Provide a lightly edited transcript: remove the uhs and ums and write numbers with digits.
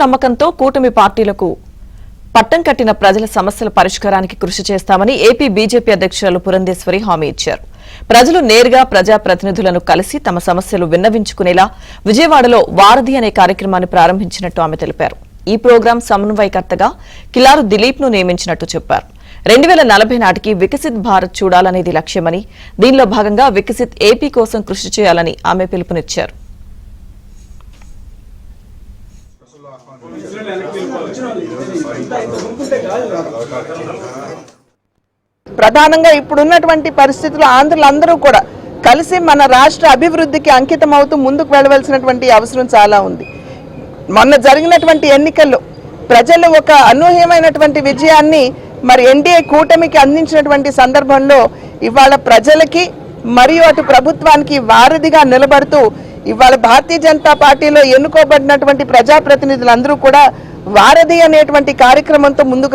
నమ్మకంతో కూటమి పార్టీలకు పట్టం కట్టిన ప్రజల సమస్యల పరిష్కారానికి కృషి చేస్తామని ఏపీ బీజేపీ అధ్యక్షురాలు పురంధేశ్వరి హామీ ఇచ్చారు. ప్రజలు నేరుగా ప్రజాప్రతినిధులను కలిసి తమ సమస్యలు విన్నవించుకునేలా విజయవాడలో వారధి అనే కార్యక్రమాన్ని ప్రారంభించినట్టు ఆమె తెలిపారు. ఈ ప్రోగ్రాం సమన్వయకర్తగా కిలారు దిలీప్ ను నియమించినట్టు చెప్పారు. 2040 నాటికి వికసిత్ భారత్ చూడాలనేది లక్ష్యమని, దీనిలో భాగంగా వికసిత్ ఏపీ కోసం కృషి చేయాలని ఆమె పిలుపునిచ్చారు. ప్రధానంగా ఇప్పుడున్నటువంటి పరిస్థితుల్లో ఆంధ్రులందరూ కూడా కలిసి మన రాష్ట్ర అభివృద్ధికి అంకితం అవుతూ ముందుకు వెళ్ళవలసినటువంటి అవసరం చాలా ఉంది. మొన్న జరిగినటువంటి ఎన్నికల్లో ప్రజలు ఒక అనూహ్యమైనటువంటి విజయాన్ని మరి ఎన్డీఏ కూటమికి అందించినటువంటి సందర్భంలో ఇవాళ ప్రజలకి మరియు అటు ప్రభుత్వానికి వారధిగా నిలబడుతూ ఇవాళ భారతీయ జనతా పార్టీలో ఎన్నుకోబడినటువంటి ప్రజాప్రతినిధులందరూ కూడా వారధి అనేటువంటి కార్యక్రమంతో ముందుకు